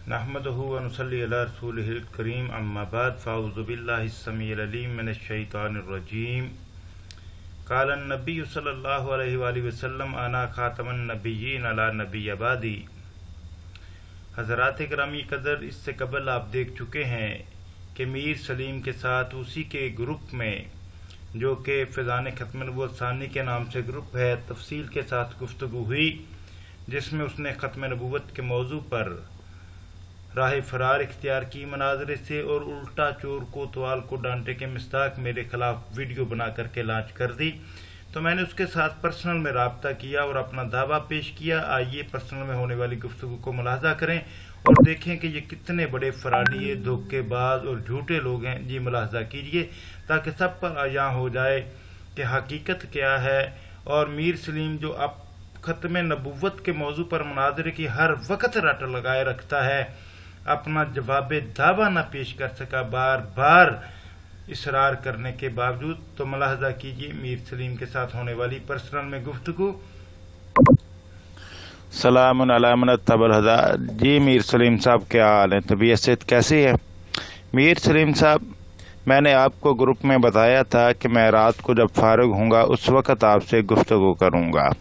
नहमदुहु व नुसल्ली अला रसूलिहिल करीम अम्मा बाद फ़अऊज़ु बिल्लाहि अस्समीइल अलीम मिनश शैतानिर रजीम क़ाल नबी सल्लल्लाहु अलैहि वसल्लम अना खातमुन नबिय्यीन अला नबिय्य बादी। हज़रात किरामी कदर, इससे कबल आप देख चुके हैं कि मीर सलीम के साथ उसी के ग्रुप में जो कि फ़ैज़ान ख़त्म नबूवत सानी के नाम से ग्रुप है, तफसील के साथ गुफ्तगू हुई, जिसमें उसने ख़त्म नबूवत के मौजू पर राह फरार इख्तियार की मनाजरे से और उल्टा चोर कोतवाल को डांटे के मिस्ताक मेरे खिलाफ वीडियो बना करके लॉन्च कर दी। तो मैंने उसके साथ पर्सनल में राब्ता किया और अपना दावा पेश किया। आइए पर्सनल में होने वाली गुफ्तगू को मुलाहजा करें और देखें कि ये कितने बड़े फराडिये, धोखेबाज और झूठे लोग हैं। जी मुलाहजा कीजिए ताकि सब पर आया हो जाए कि हकीकत क्या है। और मीर सलीम जो अब ख़त्म नबूवत के मौजू पर मुनाजरे की हर वक्त रट लगाए रखता है, अपना जवाब दावा न पेश कर सका, बार बार इसरार करने के बावजूद। तो मुलाहजा कीजिए मीर सलीम के साथ होने वाली पर्सनल में गुफ्तगू। सलामुन अला मन तबल हदा। जी मीर सलीम साहब, क्या हाल है? तबीयत सेहत कैसी है? मीर सलीम साहब, मैंने आपको ग्रुप में बताया था कि मैं रात को जब फारिग होऊंगा उस वक़्त आपसे गुफ्तगू करूंगा।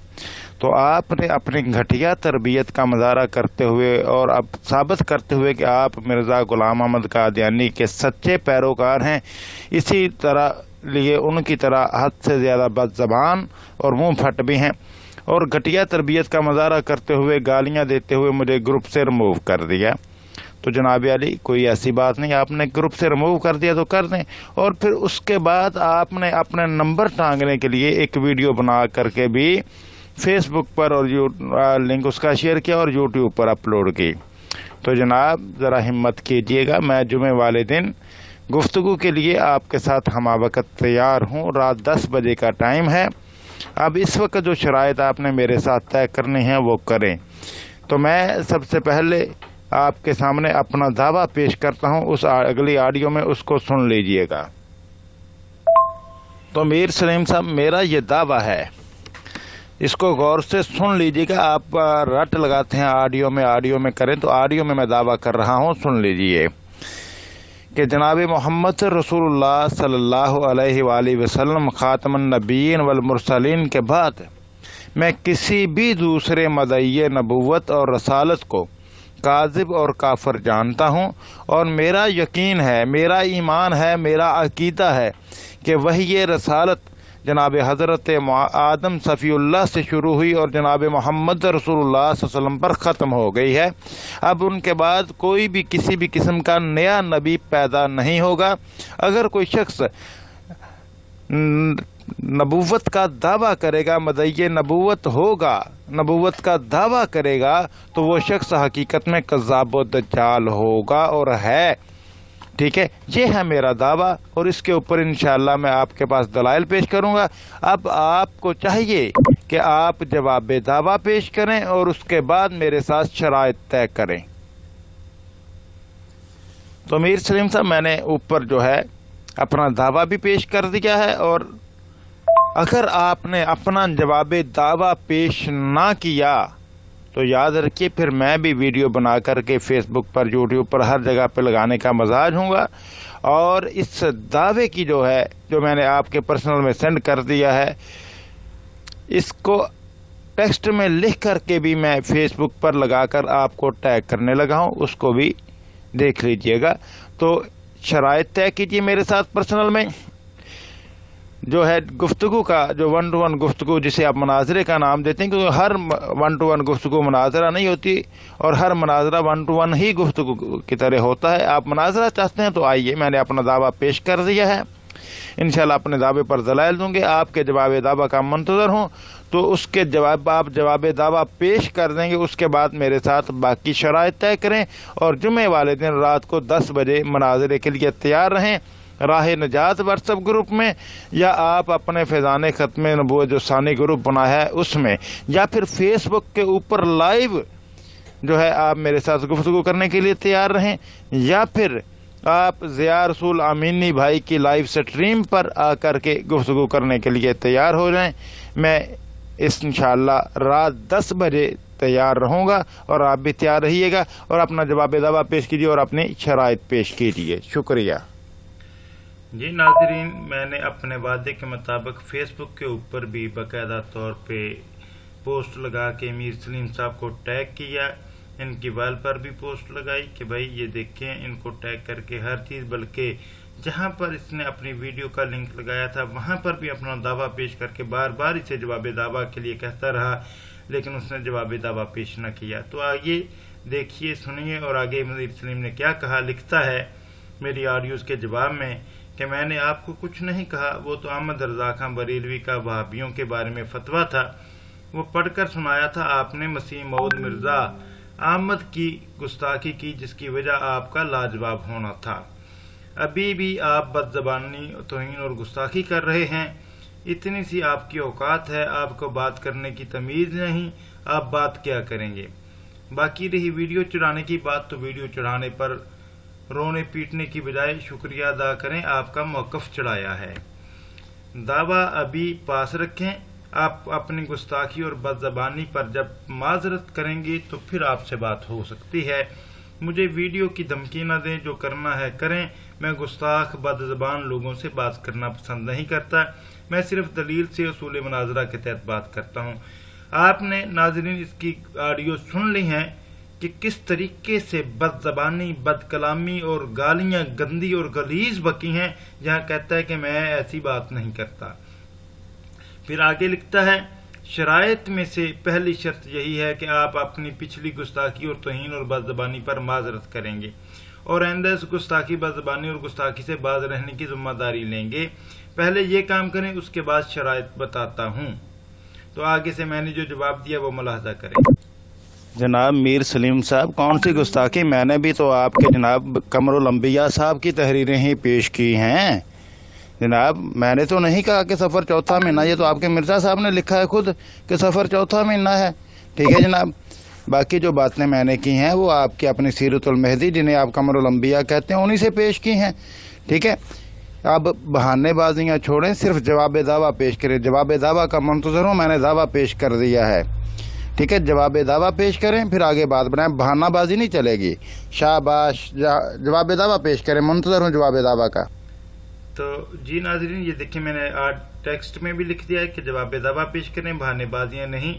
तो आपने अपनी घटिया तरबियत का मुजाहरा करते हुए और अब साबित करते हुए कि आप मिर्ज़ा गुलाम अहमद कादियानी के सच्चे पैरोकार हैं, इसी तरह लिए उनकी तरह हद से ज़्यादा बदज़बान और मुंह फट भी हैं और घटिया तरबियत का मुजाहरा करते हुए गालियां देते हुए मुझे ग्रुप से रिमूव कर दिया। तो जनाब अली, कोई ऐसी बात नहीं, आपने ग्रुप से रिमूव कर दिया तो कर दें। और फिर उसके बाद आपने अपने नंबर टांगने के लिए एक वीडियो बना करके भी फेसबुक पर और लिंक उसका शेयर किया और यूट्यूब पर अपलोड की। तो जनाब ज़रा हिम्मत कीजिएगा, मैं जुमे वाले दिन गुफ्तगू के लिए आपके साथ हमावक़्त तैयार हूँ। रात 10 बजे का टाइम है। अब इस वक्त जो शराइत आपने मेरे साथ तय करनी है वो करें। तो मैं सबसे पहले आपके सामने अपना दावा पेश करता हूँ, उस अगली ऑडियो में उसको सुन लीजिएगा। तो मीर सलीम साहब, मेरा ये दावा है, इसको गौर से सुन लीजिएगा। आप रट लगाते हैं ऑडियो में करें, तो ऑडियो में मैं दावा कर रहा हूँ, सुन लीजिए कि जनाब मोहम्मद रसूलुल्लाह सल्लल्लाहु अलैहि वसल्लम खातमुन नबिय्यीन वल मुरसलीन के बाद मैं किसी भी दूसरे मदई नबूवत और रसालत को काज़िब और काफिर जानता हूँ। और मेरा यकीन है, मेरा ईमान है, मेरा अकीदा है कि वही रसालत जनाब हज़रत आदम सफ़ीउल्लाह से शुरू हुई और जनाब मोहम्मद रसूलुल्लाह सल्लल्लाहु अलैहि वसल्लम पर ख़त्म हो गई है। अब उनके बाद कोई भी किसी भी किस्म का नया नबी पैदा नहीं होगा। अगर कोई शख्स नबूवत का दावा करेगा, मदई नबूवत होगा, नबूवत का दावा करेगा, तो वो शख्स हकीकत में कज़्ज़ाब व दज्जाल होगा और है। ठीक है, ये है मेरा दावा और इसके ऊपर इंशाअल्लाह मैं आपके पास दलाइल पेश करूंगा। अब आपको चाहिए कि आप जवाब दावा पेश करें और उसके बाद मेरे साथ शराइत तय करें। तो मीर सलीम साहब, मैंने ऊपर जो है अपना दावा भी पेश कर दिया है और अगर आपने अपना जवाब दावा पेश ना किया तो याद रखिए फिर मैं भी वीडियो बना करके फेसबुक पर, यूट्यूब पर, हर जगह पर लगाने का मजाज हूँगा। और इस दावे की जो है, जो मैंने आपके पर्सनल में सेंड कर दिया है, इसको टेक्स्ट में लिख करके भी मैं फेसबुक पर लगाकर आपको टैग करने लगा हूँ, उसको भी देख लीजिएगा। तो शराइत तय कीजिए मेरे साथ पर्सनल में। जो है गुफ्तगू का, जो 1-to-1 गुफ्तगू जिसे आप मनाजरे का नाम देते हैं, क्योंकि हर 1-to-1 गुफ्तगू मनाजरा नहीं होती और हर मनाजरा 1-to-1 ही गुफ्तगू की तरह होता है। आप मनाजरा चाहते हैं तो आइए, मैंने अपना दावा पेश कर दिया है। इंशाल्लाह अपने दावे पर दलाइल दूंगे। आपके जवाब दावा का मंतज़र हूँ, तो उसके जवाब आप जवाब दावा पेश कर देंगे। उसके बाद मेरे साथ बाकी शराइत तय करें और जुमे वाले दिन रात को 10 बजे मनाजरे के लिए तैयार रहें। राह नजात व्हाट्सएप ग्रुप में, या आप अपने फैज़ान ख़त्म नबूवत जो सानी ग्रुप बना है उसमें, या फिर फेसबुक के ऊपर लाइव जो है आप मेरे साथ गुफ्तगू करने के लिए तैयार रहें, या फिर आप ज़िया रसूल अमीनी भाई की लाइव स्ट्रीम पर आकर के गुफ्तगू करने के लिए तैयार हो जाएं। मैं इंशाअल्लाह रात 10 बजे तैयार रहूँगा और आप भी तैयार रहिएगा और अपना जवाब दावा पेश कीजिए और अपनी शराइत पेश कीजिए। शुक्रिया जी नाज़रीन, मैंने अपने वादे के मुताबिक फेसबुक के ऊपर भी बाकायदा तौर पे पोस्ट लगा के मीर सलीम साहब को टैग किया, इनकी वाल पर भी पोस्ट लगाई कि भाई ये देखें, इनको टैग करके हर चीज़, बल्कि जहां पर इसने अपनी वीडियो का लिंक लगाया था वहां पर भी अपना दावा पेश करके बार बार इसे जवाब दावा के लिए कहता रहा, लेकिन उसने जवाब दावा पेश न किया। तो आगे देखिए, सुनिए और आगे मीर सलीम ने क्या कहा। लिखता है मेरी ऑडियोज़ के जवाब में कि मैंने आपको कुछ नहीं कहा, वो तो अहमद रज़ा खां बरेलवी का वहाबियों के बारे में फतवा था, वो पढ़कर सुनाया था आपने। मसीह मऊद मिर्ज़ा अहमद की गुस्ताखी की जिसकी वजह आपका लाजवाब होना था। अभी भी आप बदज़बानी, तौहीन और गुस्ताखी कर रहे हैं। इतनी सी आपकी औकात है, आपको बात करने की तमीज़ नहीं, आप बात क्या करेंगे। बाकी रही वीडियो चढ़ाने की बात, तो वीडियो चढ़ाने पर रोने पीटने की बजाय शुक्रिया अदा करें, आपका मौक़िफ़ चढ़ाया है। दावा अभी पास रखें। आप अपनी गुस्ताखी और बदज़बानी पर जब माजरत करेंगे तो फिर आपसे बात हो सकती है। मुझे वीडियो की धमकी न दें, जो करना है करें। मैं गुस्ताख बदज़बान लोगों से बात करना पसंद नहीं करता, मैं सिर्फ दलील से उसूल मुनाजरा के तहत बात करता हूँ। आपने नाज़रीन इसकी ऑडियो सुन ली हैं कि किस तरीके से बदज़बानी, बदकलामी और गालियाँ गंदी और गलीज बकी हैं, जहाँ कहता है कि मैं ऐसी बात नहीं करता। फिर आगे लिखता है, शराइत में से पहली शर्त यही है कि आप अपनी पिछली गुस्ताखी और तौहीन और बदज़बानी पर माजरत करेंगे और आइंदा इस गुस्ताखी, बदज़बानी और गुस्ताखी से बाज रहने की जिम्मेदारी लेंगे। पहले ये काम करें, उसके बाद शराइत बताता हूँ। तो आगे से मैंने जो जवाब दिया वो मुलाहजा करें। जनाब मीर सलीम साहब, कौन सी गुस्ताखी? मैंने भी तो आपके जनाब कमरुल अंबिया साहब की तहरीरें ही पेश की हैं जनाब। मैंने तो नहीं कहा कि सफ़र चौथा महीना, ये तो आपके मिर्ज़ा साहब ने लिखा है खुद कि सफ़र चौथा महीना है। ठीक है जनाब, बाकी जो बातें मैंने की हैं वो आपकी अपनी सीरतुल मेहदी, जिन्हें आप कमरुल अंबिया कहते हैं, उन्हीं से पेश की हैं। ठीक है, अब बहानेबाजियाँ छोड़ें, सिर्फ जवाब दावा पेश करें। जवाब दावा का मुंतज़र हूँ, मैंने दावा पेश कर दिया है। ठीक है, जवाब दावा पेश करें, फिर आगे बात बनाएं, बहानाबाजी नहीं चलेगी। शाबाश, जवाब दावा पेश करें, मुंतज़र हूँ जवाब दावा का। तो जी नाज़रीन, ये देखिए मैंने आज टेक्स्ट में भी लिख दिया है कि जवाब दावा पेश करें, बहानेबाजियाँ नहीं।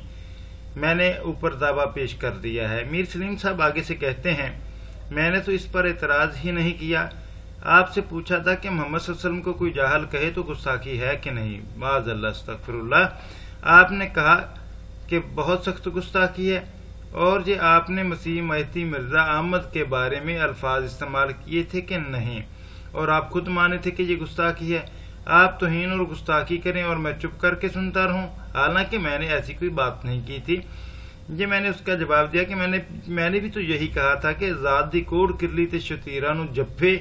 मैंने ऊपर दावा पेश कर दिया है। मीर सलीम साहब आगे से कहते हैं, मैंने तो इस पर एतराज़ ही नहीं किया। आपसे पूछा था कि मोहम्मद सल्लल्लाहु अलैहि वसल्लम को कोई जाहल कहे तो गुस्ताखी है कि नहीं। माज़अल्लाह, अस्तग़फिरुल्लाह। आपने कहा कि बहुत सख्त गुस्ताखी है, और ये आपने मसीह महदी मिर्ज़ा अहमद के बारे में अल्फाज इस्तेमाल किए थे कि नहीं, और आप खुद माने थे कि ये गुस्ताखी है। आप तौहीन और गुस्ताखी करें और मैं चुप करके सुनता रहूं, हालांकि मैंने ऐसी कोई बात नहीं की थी। ये मैंने उसका जवाब दिया कि मैंने भी तो यही कहा था कि ज़ात दी कोड़ किरली ते शतीरा नु जब्बे।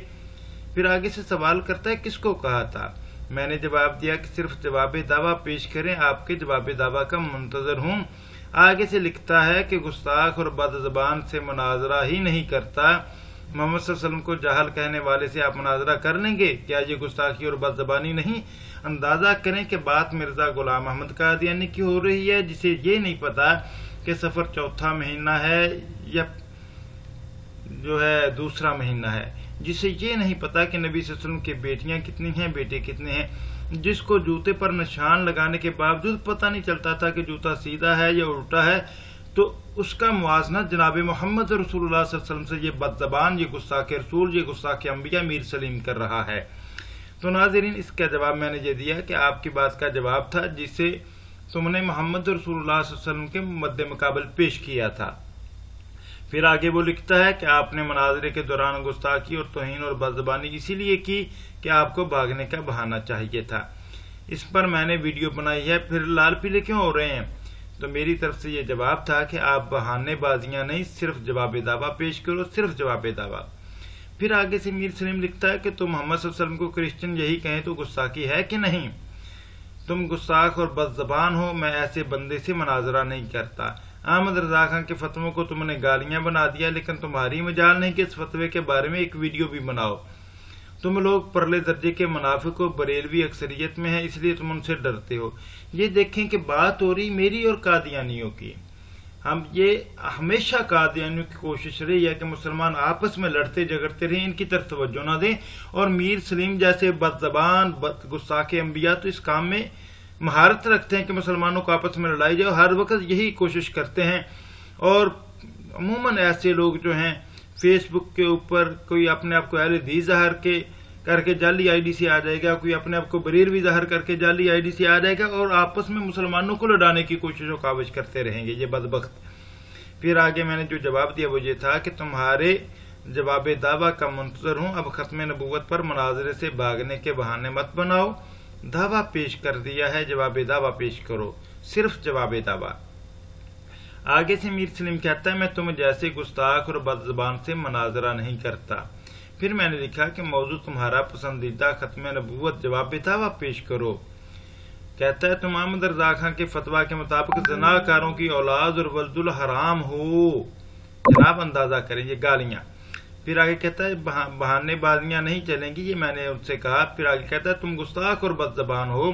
फिर आगे से सवाल करता है किसको कहा था। मैंने जवाब दिया कि सिर्फ जवाब दावा पेश करें, आपके जवाब दावा का मुंतजर हूँ। आगे से लिखता है कि गुस्ताख और बदज़बान से मुनाजरा ही नहीं करता। मोहम्मद सल्लल्लाहु अलैहि वसल्लम को जाहल कहने वाले से आप मुनाजरा कर लेंगे, क्या ये गुस्ताखी और बदज़बानी नहीं? अंदाजा करें कि बात मिर्जा गुलाम अहमद कादियानी की हो रही है, जिसे ये नहीं पता कि सफर चौथा महीना है या जो है दूसरा महीना है, जिसे ये नहीं पता कि नबी सल्लल्लाहु अलैहि वसल्लम की बेटियां कितनी हैं, बेटे कितने हैं, जिसको जूते पर निशान लगाने के बावजूद पता नहीं चलता था कि जूता सीधा है या उल्टा है, तो उसका मुआजना जनाब मोहम्मद रसूलुल्लाह सल्लल्लाहु अलैहि वसल्लम से ये बदज़बान, ये गुस्ताखे रसूल, ये गुस्ताखे अंबिया मीर सलीम कर रहा है। तो नाज़रीन, इसका जवाब मैंने ये दिया कि आपकी बात का जवाब था जिसे तुमने मोहम्मद रसूलुल्लाह सल्लल्लाहु अलैहि वसल्लम के मद्दे मुकाबल पेश किया था। फिर आगे वो लिखता है कि आपने मुनाजरे के दौरान गुस्ताखी और तौहीन और बदज़बानी इसीलिए की कि आपको भागने का बहाना चाहिए था। इस पर मैंने वीडियो बनाई है। फिर लाल पीले क्यों हो रहे हैं? तो मेरी तरफ से ये जवाब था कि आप बहानेबाजियां नहीं, सिर्फ जवाब दावा पेश करो, सिर्फ जवाब दावा। फिर आगे से मीर सलीम लिखता है कि तुम मोहम्मद सल्लल्लाहु अलैहि वसल्लम को क्रिश्चियन यही कहें तो गुस्ताखी है कि नहीं? तुम गुस्ताख और बदज़बान हो, मैं ऐसे बंदे से मुनाजरा नहीं करता। अहमद रज़ा खान के फतवों को तुमने गालियां बना दिया, लेकिन तुम्हारी मजाल नहीं कि इस फतवे के बारे में एक वीडियो भी बनाओ। तुम लोग परले दर्जे के मुनाफिक हो, बरेलवी अक्सरियत में है, इसलिए तुम उनसे डरते हो। ये देखें कि बात हो रही मेरी और कादियानियों की। हम ये हमेशा कादियानियों की कोशिश रही है कि मुसलमान आपस में लड़ते झगड़ते रहे, इनकी तरफ तवज्जो ना दें। और मीर सलीम जैसे बदजबान गुस्ताखे अंबिया तो इस काम में महारत रखते हैं कि मुसलमानों को आपस में लड़ाई जाए, हर वक्त यही कोशिश करते हैं। और अमूमन ऐसे लोग जो हैं फेसबुक के ऊपर कोई अपने आप को अहले हदीस ज़ाहिर करके जाली आईडी से आ जाएगा, कोई अपने आप को बरेलवी ज़ाहिर करके जाली आईडी से आ जाएगा और आपस में मुसलमानों को लड़ाने की कोशिश और काविश करते रहेंगे, ये बदबख्त। फिर आगे मैंने जो जवाब दिया वो ये था कि तुम्हारे जवाब दावा का मुंतजर हूं, अब खत्म नबूवत पर मुनाजरे से भागने के बहाने मत बनाओ। दावा पेश कर दिया है, जवाब दावा पेश करो, सिर्फ जवाब दावा। आगे से मीर सलीम कहता है मैं तुम जैसे गुस्ताख और बदज़बान से मुनाजरा नहीं करता। फिर मैंने लिखा कि मौजू तुम्हारा पसंदीदा खत्म नबूवत जवाब दावा पेश करो। कहता है तुम अहमद रज़ा खां के फतवा के मुताबिक ज़नाकारों की औलाद और वल्दुल हराम हो। जनाब अंदाजा करें ये गालियां। फिर आगे कहता है बहानेबाजियां नहीं चलेंगी, ये मैंने उनसे कहा। फिर आगे कहता है तुम गुस्ताख और बदज़बान हो,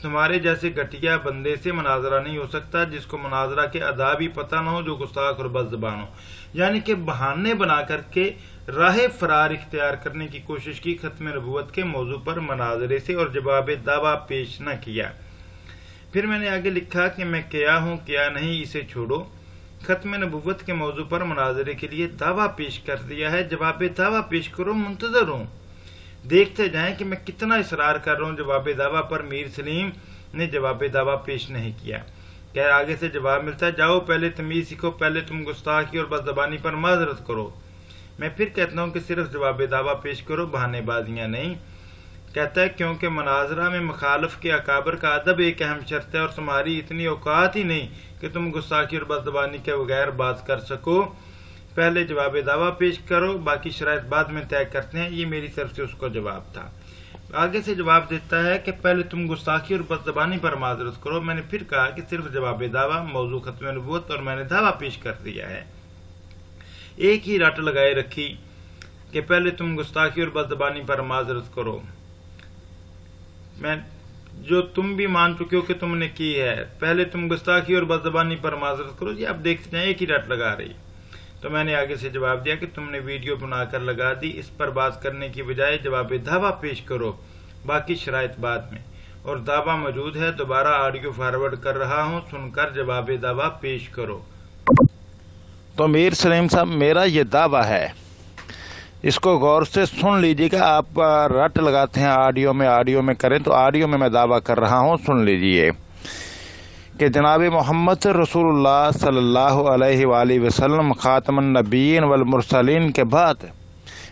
तुम्हारे जैसे घटिया बंदे से मुनाजरा नहीं हो सकता जिसको मुनाजरा के अदा भी पता न हो, जो गुस्ताख और बदज़बान हो। यानी कि बहाने बना करके राह फरार इख्तियार करने की कोशिश की, खत्म नबूवत के मौजू पर मुनाजरे से और जवाब दावा पेश न किया। फिर मैंने आगे लिखा कि मैं क्या हूँ क्या नहीं इसे छोड़ो, खत्म नबूवत के मौजू पर मुनाजरे के लिए दावा पेश कर दिया है, जवाब दावा पेश करो, मुंतजर हूँ। देखते जाएं कि मैं कितना इसरार कर रहा हूँ जवाब दावा पर। मीर सलीम ने जवाब दावा पेश नहीं किया। क्या आगे से जवाब मिलता है जाओ पहले तमीज सीखो, पहले तुम गुस्ताखी और बदज़बानी पर माजरत करो। मैं फिर कहता हूँ कि सिर्फ जवाब दावा पेश करो, बहानेबाजियां नहीं। कहता है क्योंकि मुनाजरा में मुखालिफ के अकाबर का अदब एक अहम शर्त है और तुम्हारी इतनी औकात ही नहीं कि तुम गुस्ताखी और बदज़बानी के बगैर बात कर सको। पहले जवाब दावा पेश करो, बाकी शराइत बाद में तय करते हैं। ये मेरी तरफ से उसको जवाब था। आगे से जवाब देता है कि पहले तुम गुस्ताखी और बदज़बानी पर माजरत करो। मैंने फिर कहा कि सिर्फ जवाब दावा, मौजू खत्म नबूवत, और मैंने दावा पेश कर दिया है। एक ही रट लगाए रखी कि पहले तुम गुस्ताखी और बदज़बानी पर माजरत करो, मैं जो तुम भी मान चुके हो कि तुमने की है, पहले तुम गुस्ताखी और बदज़बानी पर माजरत करो। ये आप देखते हैं एक ही रट लगा रही। तो मैंने आगे से जवाब दिया कि तुमने वीडियो बनाकर लगा दी, इस पर बात करने की बजाय जवाब दावा पेश करो, बाकी शराइत बाद में। और दावा मौजूद है, दोबारा ऑडियो फॉरवर्ड कर रहा हूं, सुनकर जवाब दावा पेश करो। तो मीर सलीम साहब मेरा ये दावा है, इसको गौर से सुन लीजिएगा। आप रट लगाते हैं ऑडियो में करें, तो ऑडियो में मैं दावा कर रहा हूं, सुन लीजिए कि जनाब मोहम्मद रसूलुल्लाह सल्लल्लाहु अलैहि वसल्लम खातमुन नबीय्यीन वल मुरसलीन के बाद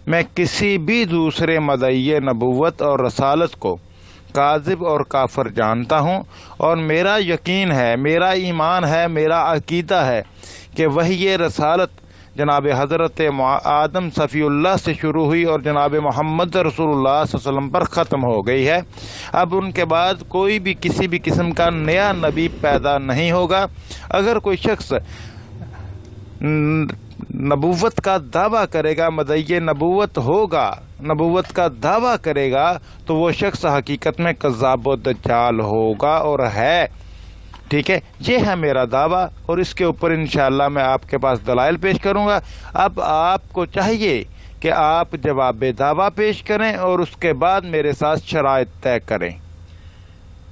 मैं किसी भी दूसरे मदई नबूवत और रसालत को काज़िब और काफिर जानता हूँ। और मेरा यकीन है, मेरा ईमान है, मेरा अकीदा है कि वही रसालत जनाब हज़रत आदम सफ़ीउल्लाह से शुरू हुई और जनाब मोहम्मद रसूलुल्लाह सल्लल्लाहु अलैहि वसल्लम पर ख़त्म हो गई है। अब उनके बाद कोई भी किसी भी किस्म का नया नबी पैदा नहीं होगा। अगर कोई शख्स नबूवत का दावा करेगा, मदई नबूवत होगा, नबूवत का दावा करेगा, तो वो शख्स हकीकत में कज़्ज़ाब व दज्जाल होगा और है। ठीक है, ये है मेरा दावा और इसके ऊपर इंशाअल्लाह मैं आपके पास दलाइल पेश करूंगा। अब आपको चाहिए कि आप जवाब दावा पेश करें और उसके बाद मेरे साथ शराइत तय करें।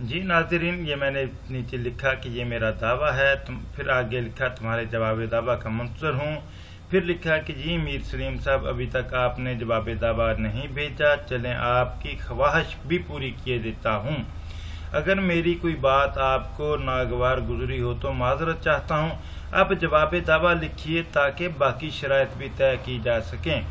जी नाज़रीन, ये मैंने नीचे लिखा कि ये मेरा दावा है। फिर आगे लिखा तुम्हारे जवाब दावा का मुंतज़र हूँ। फिर लिखा कि जी मीर सलीम साहब अभी तक आपने जवाब दावा नहीं भेजा, चलें आपकी ख्वाहिश भी पूरी किए देता हूँ। अगर मेरी कोई बात आपको नागवार गुजरी हो तो माजरत चाहता हूँ। अब जवाब दावा लिखिए ताकि बाकी शराइत भी तय की जा सकें।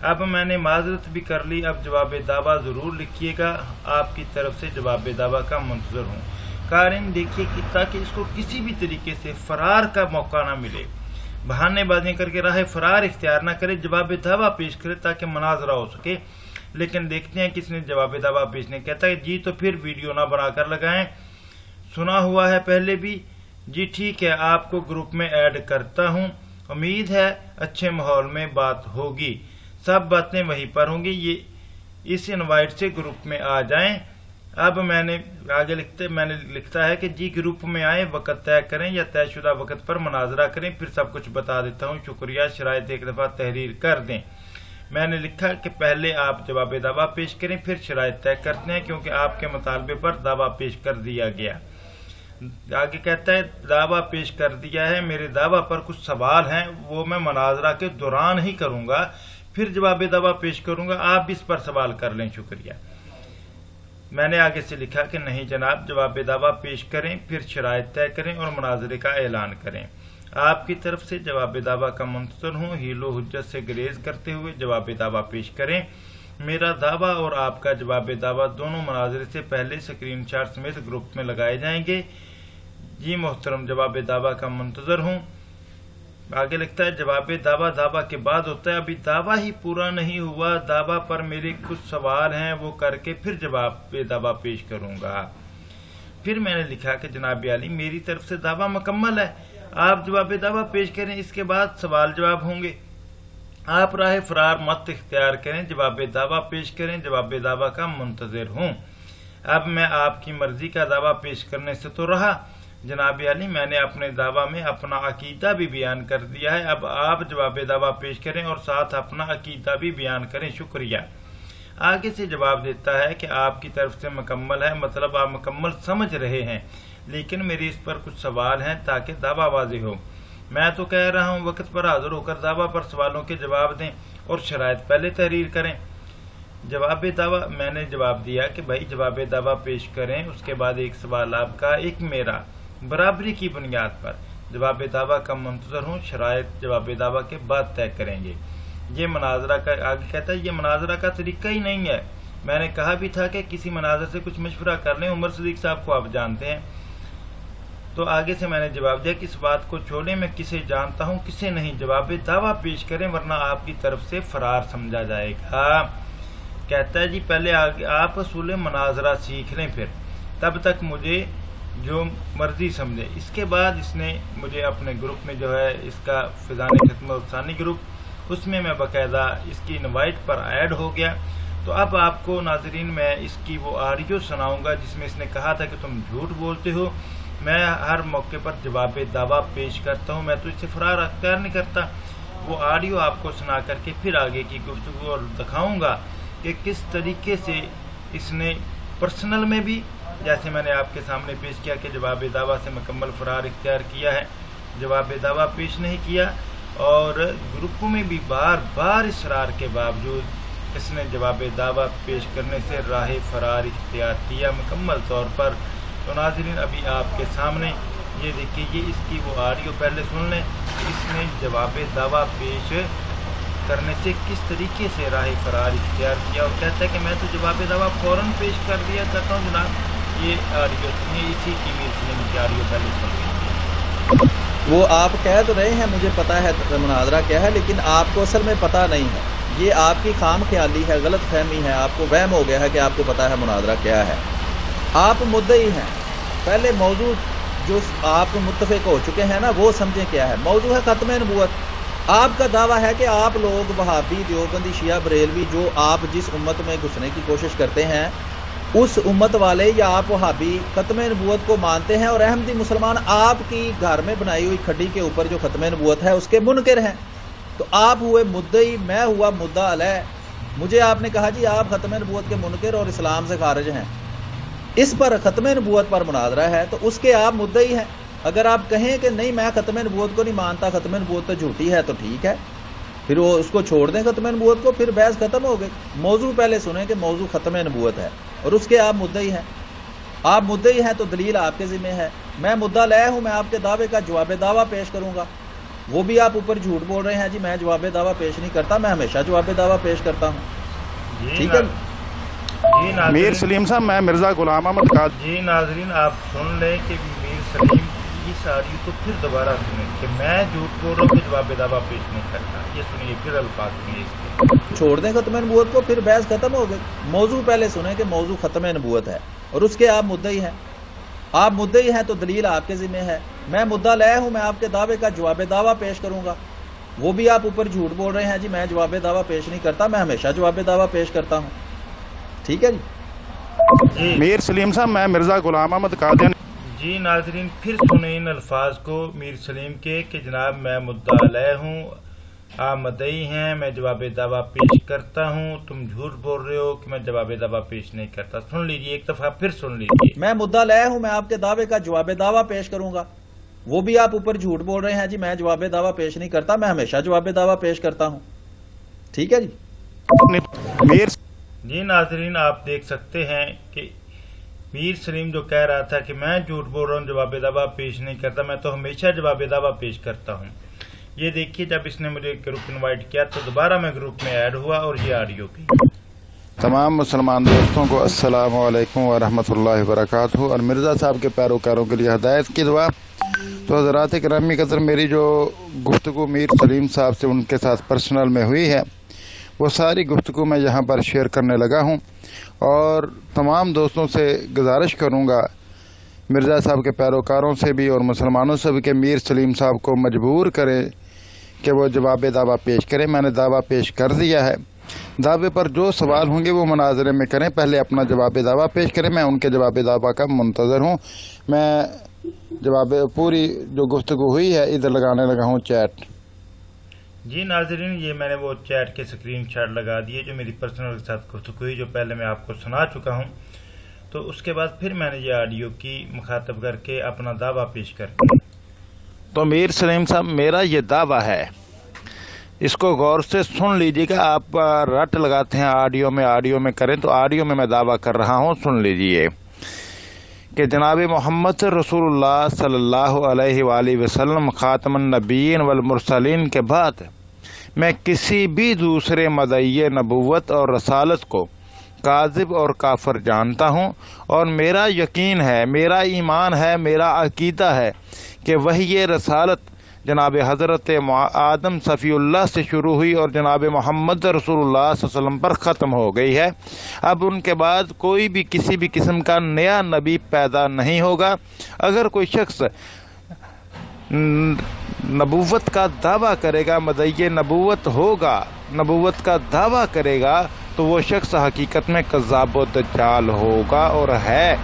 अब मैंने माजरत भी कर ली, अब जवाब दावा ज़रूर लिखिएगा, आपकी तरफ से जवाब दावा का मुंतज़र हूँ। कारिन देखिए कि ताकि इसको किसी भी तरीके से फरार का मौका ना मिले, बहानेबाजियाँ करके राह फरार इख्तियार ना करे, जवाब दावा पेश करे ताकि मुनाजरा हो सके। लेकिन देखते हैं किसने जवाब दावा पेश नहीं। कहता है जी तो फिर वीडियो ना बनाकर लगाएं, सुना हुआ है पहले भी। जी ठीक है, आपको ग्रुप में ऐड करता हूं, उम्मीद है अच्छे माहौल में बात होगी, सब बातें वहीं पर होंगी। ये इस इनवाइट से ग्रुप में आ जाएं। اب میں نے آگے لکھتا ہے کہ جی گروپ میں آئے، وقت طے کریں یا طے شدہ وقت پر مناظرہ کریں، پھر سب کچھ بتا دیتا ہوں، شکریہ، شرائط ایک دفعہ تحریر کر دیں۔ میں نے لکھا کہ پہلے آپ جواب دعویٰ پیش کریں، پھر شرائط طے کرتے ہیں، کیونکہ آپ کے مطالبے پر دعویٰ پیش کر دیا گیا۔ آگے کہتا ہے دعویٰ پیش کر دیا ہے، میرے دعویٰ پر کچھ سوال ہیں، وہ میں مناظرہ کے دوران ہی کروں گا، پھر جواب دعویٰ پیش کروں گا، آپ بھی اس پر سوال کر لیں، شکریہ۔ میں نے آگے سے لکھا کہ نہیں جناب، جواب دعویٰ پیش کریں، پھر شرائط طے کریں اور مناظرے کا اعلان کریں۔ آپ کی طرف سے جواب دعویٰ کا منتظر ہوں، حیل و حجت سے گریز کرتے ہوئے جواب دعویٰ پیش کریں۔ میرا دعویٰ اور آپ کا جواب دعویٰ دونوں مناظرے سے پہلے اسکرین شاٹ سمیت گروپ میں لگائے جائیں گے۔ جی محترم، جواب دعویٰ کا منتظر ہوں۔ آگے لکھتا ہے جواب دعویٰ کے بعد ہوتا ہے، ابھی دعویٰ ہی پورا نہیں ہوا، دعویٰ پر میرے کچھ سوال ہیں، وہ کر کے پھر جواب دعویٰ پیش کروں گا۔ پھر میں نے لکھا کہ جناب عالی، میری طرف سے دعویٰ مکمل ہے، آپ جواب دعویٰ پیش کریں، اس کے بعد سوال جواب ہوں گے، آپ راہ فرار مت اختیار کریں، جواب دعویٰ پیش کریں، جواب دعویٰ کا منتظر ہوں۔ اب میں آپ کی مرضی کا دعویٰ پیش کرنے سے تو رہا جناب علی، میں نے اپنے دعویٰ میں اپنا عقیدہ بھی بیان کر دیا ہے، اب آپ جواب دعویٰ پیش کریں اور ساتھ اپنا عقیدہ بھی بیان کریں، شکریہ۔ آگے سے جواب دیتا ہے کہ آپ کی طرف سے مکمل ہے، مطلب آپ مکمل سمجھ رہے ہیں، لیکن میرے اس پر کچھ سوال ہیں تاکہ دعویٰ واضح ہو۔ میں تو کہہ رہا ہوں وقت پر حاضر ہو کر دعویٰ پر سوالوں کے جواب دیں اور شرائط پہلے تحریر کریں۔ جواب دعویٰ میں نے جواب دیا کہ بھائی جواب دعویٰ پیش کریں، اس کے بعد ایک سوال آپ کا، ایک میرا، برابری کی بنیاد پر جواب دعویٰ کا منتظر ہوں، شرائط جواب دعویٰ کے بعد طے کریں گے۔ یہ مناظرہ کا آگے کہتا ہے یہ مناظرہ کا طریقہ ہی نہیں ہے، میں نے کہا بھی تھا کہ کسی مناظر سے کچھ مشورہ کر لیں، عمر صدیق صاحب کو آپ جانتے ہیں۔ تو آگے سے میں نے جواب دیا کہ اس بات کو چھوڑیں، میں کسے جانتا ہوں کسے نہیں، جواب دعویٰ پیش کریں ورنہ آپ کی طرف سے فرار سمجھا جائے گا۔ کہتا ہے جی پہلے آپ اصول مناظرہ سیکھ لیں، پھر تب تک مجھے جو مرضی سمجھے۔ اس کے بعد اس نے مجھے اپنے گروپ میں جو ہے اس کا فضان ختم ثانی گروپ، اس میں باقاعدہ اس کی انوائٹ پر ایڈ ہو گیا۔ تو اب آپ کو ناظرین میں اس کی وہ آڈیو سناؤں گا جس میں اس نے کہا تھا کہ تم جھوٹ بولتے ہو، میں ہر موقع پر جواب دعویٰ پیش کرتا ہوں، میں تو اس سے فرار اختیار نہیں کرتا۔ وہ آڈیو آپ کو سنا کر کے پھر آگے کی گفتگو اور دکھاؤں گا کہ کس طریقے سے اس نے پرسنل میں بھی، جیسے میں نے آپ کے سامنے پیش کیا کہ جواب دعویٰ سے مکمل فرار اختیار کیا ہے، جواب دعویٰ پیش نہیں کیا، اور گروپوں میں بھی بار بار اصرار کے باوجود اس نے جواب دعویٰ پیش کرنے سے راہ فرار اختیار کیا مکمل طور پر۔ تو ناظرین ابھی آپ کے سامنے یہ دیکھیے، یہ اس کی وہ آڈیو پہلے سن لیں، اس نے جواب دعویٰ پیش کرنے سے کس طریقے سے راہ فرار اختیار کیا، اور کہتا ہے کہ میں تو جواب دعویٰ فوراً پیش کر دیا کرتا ہوں جناب۔ یہ آڈیو سنیے، اسی کی کی آڈیو پہلے سنیے۔ وہ آپ کہہ تو رہے ہیں مجھے پتا ہے مناظرہ کیا ہے، لیکن آپ کو اصل میں پتہ نہیں ہے، یہ آپ کی خام خیالی ہے، غلط فہمی ہے، آپ کو وہم ہو گیا ہے کہ آپ کو پتا ہے مناظرہ کیا ہے۔ آپ مدعی ہیں، پہلے موضوع جو آپ متفق ہو چکے ہیں نا وہ سمجھیں کیا ہے۔ موضوع ہے ختم نبوت۔ آپ کا دعویٰ ہے کہ آپ لوگ وہابی، دیوبندی، شیعہ، بریلوی، جو آپ جس امت میں گھسنے کی کوشش کرتے ہیں اس امت والے یا آپ وہابی ختم نبوت کو مانتے ہیں، اور احمدی مسلمان آپ کی گھر میں بنائی ہوئی کھڈی کے اوپر جو ختم نبوت ہے اس کے منکر ہیں۔ تو آپ ہوئے مدعی، میں ہوا مدعا علیہ۔ مجھے آپ نے کہا جی آپ ختم نبوت کے منکر اور اسلام سے خارج ہیں، اس پر ختم نبوت پر مناظرہ ہے، تو اس کے آپ مدعی ہیں۔ اگر آپ کہیں کہ نہیں میں ختم نبوت کو نہیں مانتا، ختم نبوت تو جھوٹی ہے، تو ٹھیک ہے، پھر وہ اس کو چھوڑ دیں ختم نبوت کو، پھر بحث ختم ہو گئی۔ موضوع پہلے سنیں کہ موضوع ختم نبوت ہے اور اس کے آپ مدعی ہیں۔ آپ مدعی ہیں تو دلیل آپ کے ذمہ ہے۔ میں مدعا لائے ہوں، میں آپ کے دعوے کا جواب دعویٰ پیش کروں گا۔ وہ بھی آپ اوپر جھوٹ بول رہے ہیں جی میں جواب دعویٰ پیش نہیں کرتا، میں ہمیشہ جواب دعویٰ پیش کرتا ہوں، ٹھیک ہے۔ میر سلیم صاحب، میں مرزا غلام احمد قادری۔ جی ناظرین آپ سن لیں کہ میر سلیم اس آڈیو کو پھر دوبارہ سنیں کہ میں جھوٹ بول رہا ہوں کہ جواب دعویٰ پیش نہیں کرتا۔ یہ سنیے پھر الفاظ سنیے اس کے۔ چھوڑ دیں ختم نبوت کو، پھر بحث ختم ہو گئی۔ موضوع پہلے سنیں کہ موضوع ختم نبوت ہے اور اس کے آپ مدعی ہیں۔ آپ مدعی ہیں تو دلیل آپ کے ذمہ ہے۔ میں مدعا لائے ہوں، میں آپ کے دعوے کا جواب دعویٰ پیش کروں گا۔ وہ بھی آپ اوپر جھوٹ بول رہے ہیں جی میں جواب دعویٰ پیش نہیں کرتا، میں ہمیشہ جواب دعویٰ پیش کرتا ہوں، ٹھیک ہے جی۔ میر سلیم صاحب، میں مرزا غلام احمد قادیانی۔ جی ناظرین، پھر سنیں ان الفاظ کو میر سلیم کے کہ جناب میں مدعا علیہ ہوں، آپ مدعی ہیں، میں جواب دعویٰ پیش کرتا ہوں، تم جھوٹ بول رہے ہو کہ میں جواب دعویٰ پیش نہیں کرتا۔ سن لیجیے ایک دفعہ، پھر سن لیجیے۔ میں مدعا علیہ ہوں، میں آپ کے دعوے کا جواب دعویٰ پیش کروں گا۔ وہ بھی آپ اوپر جھوٹ بول رہے ہیں جی میں جواب دعویٰ پیش نہیں کرتا، میں ہمیشہ جواب دعویٰ پیش کرتا ہوں۔ ٹھیک ہے جی۔ جی ناظرین، آپ دیکھ سکتے ہیں کہ میر سلیم جو کہہ رہا تھا کہ میں جھوٹ بول رہا ہوں، جواب دعویٰ پیش نہیں کرتا، میں تو ہمیشہ جواب دعویٰ پیش کرتا ہوں۔ یہ دیکھیے، جب اس نے مجھے گروپ انوائٹ کیا تو دوبارہ میں گروپ میں ایڈ ہوا اور یہ آڈیو کی۔ تمام مسلمان دوستوں کو السلام علیکم ورحمۃ اللہ وبرکاتہ، اور مرزا صاحب کے پیروکاروں کے لیے ہدایت کی دعا۔ تو حضرات گرامی قدر، میری جو گفتگو میر سلیم صاحب سے ان کے ساتھ پرسنل میں ہوئی ہے، وہ ساری گفتگو میں یہاں پر شیئر کرنے لگا ہوں، اور تمام دوستوں سے گزارش کروں گا، مرزا صاحب کے پیروکاروں سے بھی اور مسلمانوں سے بھی، کہ میر سلیم صاحب کو مجبور کریں کہ وہ جواب دعویٰ پیش کریں۔ میں نے دعویٰ پیش کر دیا ہے، دعوے پر جو سوال ہوں گے وہ مناظرے میں کریں، پہلے اپنا جواب دعویٰ پیش کریں۔ میں ان کے جواب دعویٰ کا منتظر ہوں۔ میں جواب پوری جو گفتگو ہوئی ہے ادھر لگانے لگا ہوں چیٹ۔ جی ناظرین، یہ میں نے وہ چیٹ کے سکرین شاٹ لگا دیے جو میری پرسنل کے ساتھ گفتگو ہوئی، جو پہلے میں آپ کو سنا چکا ہوں۔ تو اس کے بعد پھر میں نے یہ آڈیو کی مخاطب کر کے اپنا دعویٰ پیش کر دیا۔ تو میر سلیم صاحب، میرا یہ دعویٰ ہے، اس کو غور سے سن لیجیے گا۔ آپ رٹ لگاتے ہیں آڈیو میں کریں، تو آڈیو میں دعویٰ کر رہا ہوں، سن لیجیے کہ جناب محمد رسول اللہ صلی اللہ علیہ وآلہ وسلم خاتم النبیین والمرسلین کے بعد میں کسی بھی دوسرے مدعی نبوت اور رسالت کو کاذب اور کافر جانتا ہوں، اور میرا یقین ہے، میرا ایمان ہے، میرا عقیدہ ہے کہ وہی یہ رسالت جناب حضرت آدم صفی اللہ سے شروع ہوئی اور جناب محمد رسول اللہ صلی اللہ علیہ وسلم پر ختم ہو گئی ہے۔ اب ان کے بعد کوئی بھی کسی بھی قسم کا نیا نبی پیدا نہیں ہوگا۔ اگر کوئی شخص نبوت کا دعویٰ کرے گا، مدعی نبوت ہوگا، نبوت کا دعویٰ کرے گا، تو وہ شخص حقیقت میں کذاب و دجال ہوگا اور ہے۔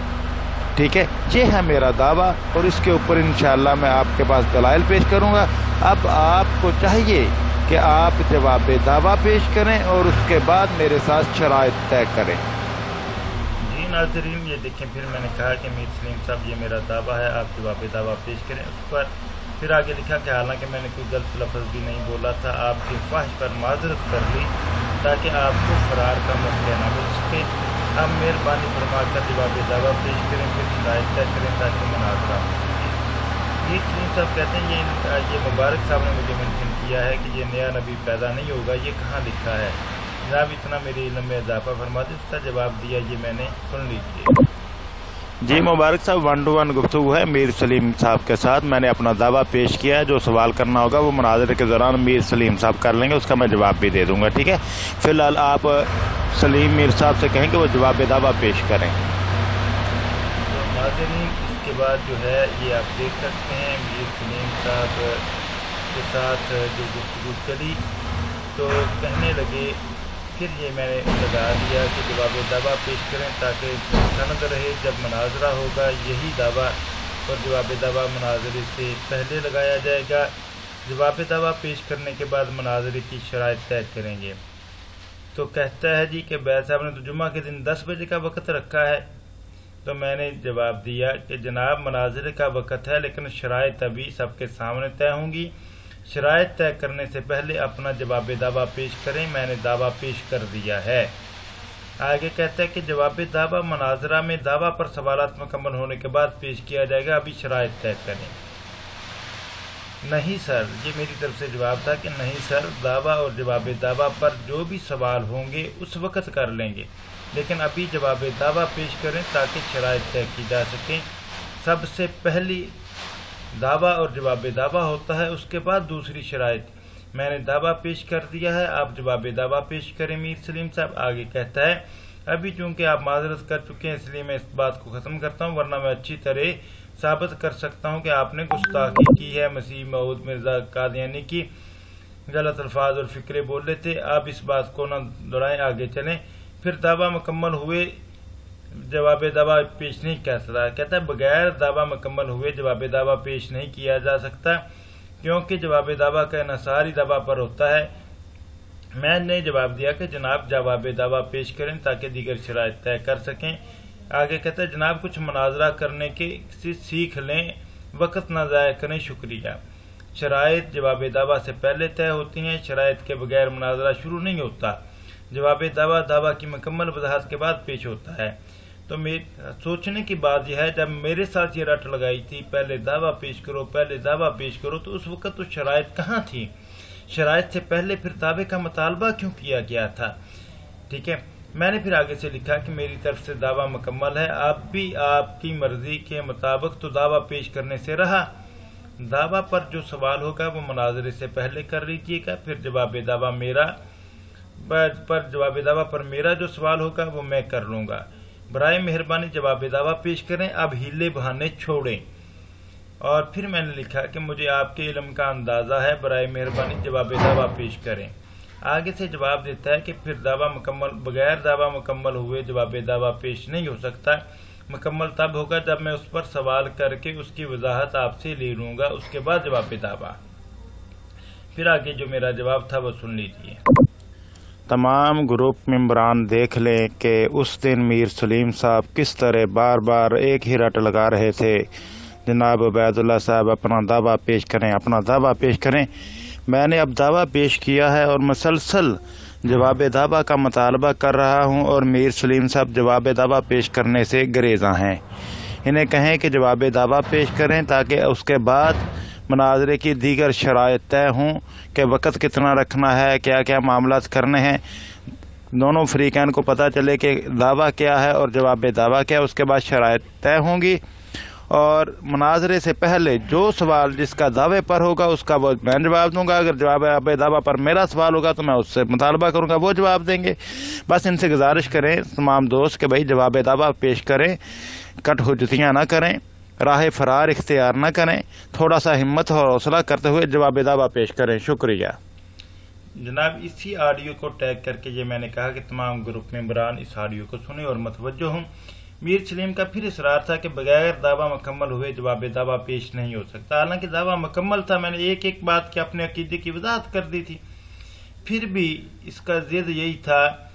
ٹھیک ہے، یہ ہے میرا دعویٰ، اور اس کے اوپر انشاءاللہ میں آپ کے پاس دلائل پیش کروں گا۔ اب آپ کو چاہیے کہ آپ جواب دعویٰ پیش کریں اور اس کے بعد میرے ساتھ شرائط طے کریں۔ جی ناظرین، یہ دیکھیں، پھر میں نے کہا کہ میر سلیم صاحب یہ میرا دعویٰ ہے، آپ جواب دعویٰ پیش کریں۔ اس پر پھر آگے لکھا کہ حالانکہ میں نے کوئی غلط لفظ بھی نہیں بولا تھا، آپ کی خواہش پر معذرت کر لی تاکہ آپ کو فرار کا موقع نہ مل سکے۔ اب مہربانی فرما کر جواب دعویٰ پیش کریں، پھر شرائط طے کریں تاکہ مناظرہ ہو۔ میر سلیم صاحب کہتے ہیں یہ مبارک صاحب نے مجھے مینشن کیا ہے کہ یہ نیا نبی پیدا نہیں ہوگا، یہ کہاں لکھا ہے؟ جناب اتنا میرے علم میں اضافہ فرما دیں۔ اس کا جواب دیا یہ میں نے، سن لیجیے۔ جی مبارک صاحب، 1 to 1 گفتگو ہے میر سلیم صاحب کے ساتھ۔ میں نے اپنا دعویٰ پیش کیا ہے، جو سوال کرنا ہوگا وہ مناظرے کے دوران میر سلیم صاحب کر لیں گے، اس کا میں جواب بھی دے دوں گا۔ ٹھیک ہے، فی الحال آپ سلیم میر صاحب سے کہیں کہ وہ جواب دعویٰ پیش کریں۔ تو ناظرین، اس کے بعد جو ہے یہ آپ دیکھ سکتے ہیں میر سلیم صاحب کے ساتھ جو گفتگو چلی، تو کہنے لگے، پھر یہ میں نے لگا دیا کہ جواب دعویٰ پیش کریں تاکہ سند رہے، جب مناظرہ ہوگا یہی دعویٰ اور جواب دعویٰ مناظرے سے پہلے لگایا جائے گا۔ جواب دعویٰ پیش کرنے کے بعد مناظرے کی شرائط طے کریں گے۔ تو کہتا ہے جی کہ بیت صاحب نے تو جمعہ کے دن 10 بجے کا وقت رکھا ہے۔ تو میں نے جواب دیا کہ جناب مناظرے کا وقت ہے، لیکن شرائط ابھی سب کے سامنے طے ہوں گی۔ شرائط طے کرنے سے پہلے اپنا جواب دعویٰ پیش کریں، میں نے دعویٰ پیش کر دیا ہے۔ آگے کہتا ہے کہ جواب دعویٰ مناظرہ میں دعویٰ پر سوالات مکمل ہونے کے بعد پیش کیا جائے گا، ابھی شرائط طے کریں۔ نہیں سر، یہ میری طرف سے جواب تھا کہ نہیں سر، دعویٰ اور جواب دعویٰ پر جو بھی سوال ہوں گے اس وقت کر لیں گے، لیکن ابھی جواب دعویٰ پیش کریں تاکہ شرائط طے کی جا سکیں۔ سب سے پہلی دعویٰ اور جواب دعویٰ ہوتا ہے، اس کے بعد دوسری شرائط۔ میں نے دعویٰ پیش کر دیا ہے، آپ جواب دعویٰ پیش کریں میر سلیم صاحب۔ آگے کہتا ہے ابھی چونکہ آپ معذرت کر چکے ہیں، اس لیے میں اس بات کو ختم کرتا ہوں، ورنہ میں اچھی طرح ثابت کر سکتا ہوں کہ آپ نے گستاخی کی ہے، مسیح موعود مرزا قادیانی کی غلط الفاظ اور فکرے بول رہے تھے۔ آپ اس بات کو نہ دڑائیں، آگے چلیں۔ پھر دعویٰ مکمل ہوئے जवाब दावा पेश नहीं कर सकता। कहता है बगैर दावा मुकम्मल हुए जवाब दावा पेश नहीं किया जा सकता, क्योंकि जवाब दावा का इन्हिसार ही दावा पर होता है। मैंने जवाब दिया कि जनाब जवाब दावा पेश करें ताकि दीगर शराइत तय कर सकें। आगे कहता है जनाब कुछ मुनाजरा करने के सीख लें, वक्त न ज़ाया करें, शुक्रिया। शराइत जवाब दावा से पहले तय होती हैं, शराइत के बगैर मुनाजरा शुरू नहीं होता। जवाब दावा दावा की मुकम्मल वजाहत के बाद पेश होता है। तो सोचने की बात यह है, जब मेरे साथ ये रट लगाई थी पहले दावा पेश करो पहले दावा पेश करो, तो उस वक्त तो शराइत कहाँ थी? शराइत से पहले फिर दावे का मुतालबा क्यों किया गया था? ठीक है, मैंने फिर आगे से लिखा कि मेरी तरफ से दावा मुकम्मल है, आप भी आपकी मर्जी के मुताबिक तो दावा पेश करने से रहा। दावा पर जो सवाल होगा वो मुनाजरे से पहले कर लीजिएगा, फिर जवाब दावा पर मेरा जो सवाल होगा वो मैं कर लूँगा। बराए मेहरबानी जवाब दावा पेश करें, अब हीले बहाने छोड़ें। और फिर मैंने लिखा कि मुझे आपके इल्म का अंदाज़ा है, बराए मेहरबानी जवाब दावा पेश करें। आगे से जवाब देता है कि फिर बगैर दावा मुकम्मल हुए जवाब दावा पेश नहीं हो सकता। मुकम्मल तब होगा जब मैं उस पर सवाल करके उसकी वजाहत आपसे ले लूँगा, उसके बाद जवाब दावा। फिर आगे जो मेरा जवाब था वो सुन लीजिए। तमाम ग्रुप मेंबरान देख लें कि उस दिन मीर सलीम साहब किस तरह बार बार एक ही रट लगा रहे थे, जनाब उबैदुल्लाह साहब अपना दावा पेश करें अपना दावा पेश करें। मैंने अब दावा पेश किया है और मुसलसल जवाब दावा का मुतालबा कर रहा हूं, और मीर सलीम साहब जवाब दावा पेश करने से गरेज़ा हैं। इन्हें कहें कि जवाब दावा पेश करें ताकि उसके बाद मुनाजरे की दीगर शराइत तय हों कि वक़्त कितना रखना है, क्या क्या मामलात करने हैं। दोनों फरीकैन को पता चले कि दावा क्या है और जवाब दावा क्या है, उसके बाद शराइत तय होंगी। और मुनाजरे से पहले जो सवाल जिसका दावे पर होगा उसका वो मैं जवाब दूंगा, अगर जवाब दावा पर मेरा सवाल होगा तो मैं उससे मुतालबा करूंगा, वो जवाब देंगे। बस इनसे गुजारिश करें तमाम दोस्त कि भाई जवाब दावा पेश करें, कट हुज्जतियाँ ना करें, राह फरार इख्तियार न करें, थोड़ा सा हिम्मत और हौसला करते हुए जवाब दावा पेश करें। शुक्रिया जनाब। इसी ऑडियो को टैग करके ये मैंने कहा कि तमाम ग्रुप मेंबरान इस ऑडियो को सुने और मतवज्जो हों। मीर सलीम का फिर इसरार था कि बगैर दावा मुकम्मल हुए जवाब दावा पेश नहीं हो सकता। हालांकि दावा मुकम्मल था, मैंने एक एक बात की अपने अकीदे की वजाहत कर दी थी। फिर भी इसका जिद यही था,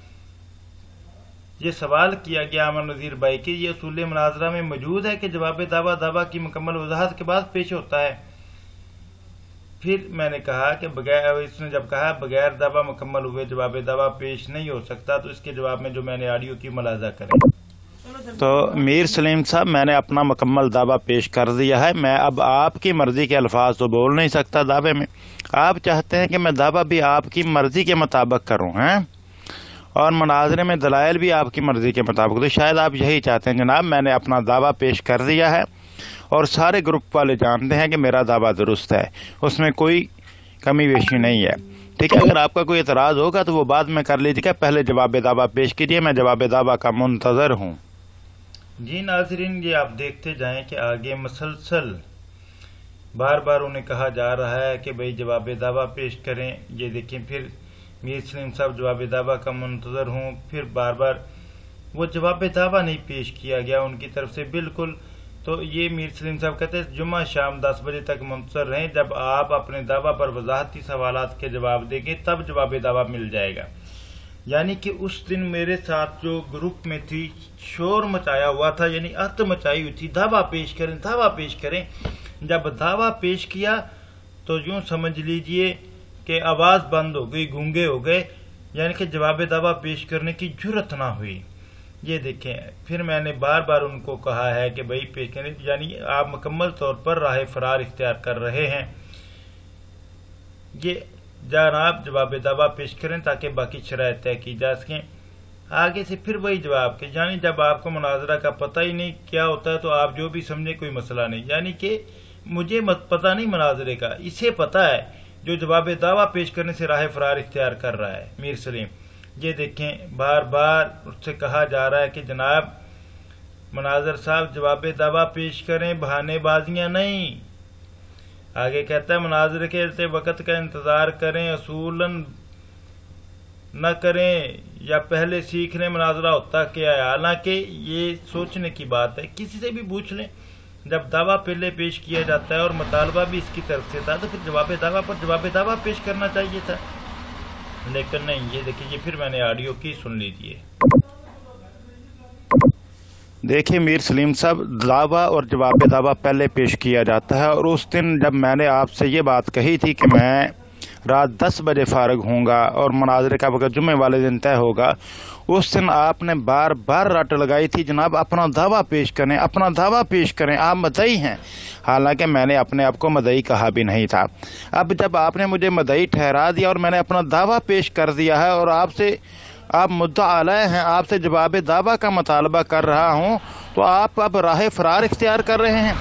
ये सवाल किया गया अमर नज़ीर भाई कि ये उसूल मुनाजरा में मौजूद है कि जवाब दावा दावा की मुकम्मल वजाहत के बाद पेश होता है। फिर मैंने कहा कि इसने जब कहा बगैर दावा मुकम्मल हुए जवाब दावा पेश नहीं हो सकता, तो इसके जवाब में जो मैंने ऑडियो की मुलाजा करें। तो मीर सलीम साहब मैंने अपना मुकम्मल दावा पेश कर दिया है। मैं अब आपकी मर्जी के अल्फाज तो बोल नहीं सकता दावे में। आप चाहते हैं कि मैं दावा भी आपकी मर्जी के मुताबिक करूं, हैं, और मुनाजरे में दलाइल भी आपकी मर्जी के मुताबिक। तो शायद आप यही चाहते हैं। जनाब मैंने अपना दावा पेश कर दिया है और सारे ग्रुप वाले जानते हैं कि मेरा दावा दुरुस्त है, उसमें कोई कमी बेशी नहीं है। ठीक है, अगर आपका कोई एतराज़ होगा तो वो बाद में कर लीजिएगा, पहले जवाब दावा पेश कीजिए, मैं जवाब दावा का मुंतज़र हूँ। जी नाज़रीन, ये आप देखते जाएं कि आगे मसलसल बार बार उन्हें कहा जा रहा है कि भाई जवाब दावा पेश करें। ये देखें, फिर मीर सलीम साहब जवाब दावा का मुंतज़र हूँ, फिर बार बार वो जवाब दावा नहीं पेश किया गया उनकी तरफ से बिल्कुल। तो ये मीर सलीम साहब कहते हैं जुम्मा शाम 10 बजे तक मुंतज़र रहें, जब आप अपने दावा पर वजाहती सवालात के जवाब देंगे तब जवाब दावा मिल जाएगा। यानी कि उस दिन मेरे साथ जो ग्रुप में थी शोर मचाया हुआ था, यानी अत मचाई हुई थी, दावा पेश करें दावा पेश करें। जब दावा पेश किया तो यूँ समझ लीजिए कि आवाज़ बंद हो गई, गूंगे हो गए, यानी कि जवाब दावा पेश करने की जुर्रत ना हुई। ये देखें, फिर मैंने बार बार उनको कहा है कि भाई पेश करें, यानी आप मुकम्मल तौर पर राह फरार इख्तियार कर रहे हैं। ये जनाब जवाब दावा पेश करें ताकि बाकी शराइत तय की जा सकें। आगे से फिर वही जवाब के, यानी जब आपको मुनाजरा का पता ही नहीं क्या होता है तो आप जो भी समझे कोई मसला नहीं। यानी कि मुझे पता नहीं मुनाजरे का, इसे पता है जो जवाब दावा पेश करने से राह फरार इख्तियार कर रहा है मीर सलीम। ये देखें, बार बार उससे कहा जा रहा है कि जनाब मुनाजर साहब जवाब दावा पेश करें, बहानेबाजियाँ नहीं। आगे कहता है मुनाजरे के वक़्त का इंतज़ार करें, असूलन न करें या पहले सीख लें मुनाजरा होता क्या है। हालांकि ये सोचने की बात है, किसी से भी पूछ लें, जब दावा पहले पेश किया जाता है और मुतालबा भी इसकी तरफ से था तो फिर जवाब दावा पर जवाब दावा पेश करना चाहिए था, लेकिन नहीं। ये देखिए, ये फिर मैंने ऑडियो की सुन लीजिए। देखिए मीर सलीम साहब, दावा और जवाब दावा पहले पेश किया जाता है, और उस दिन जब मैंने आपसे ये बात कही थी कि मैं रात 10 बजे फारग होऊंगा और मुनाजरे का वक्त जुम्मे वाले दिन तय होगा, उस दिन आपने बार बार रट लगाई थी जनाब अपना दावा पेश करें, अपना दावा पेश करें, आप मदई हैं। हालांकि मैंने अपने आप को मदई कहा भी नहीं था। अब जब आपने मुझे मदई ठहरा दिया और मैंने अपना दावा पेश कर दिया है और आपसे आप मुद्दा आलय हैं, आपसे जवाब दावा का मुतालबा कर रहा हूं, तो आप अब राह फरार इख्तियार कर रहे हैं।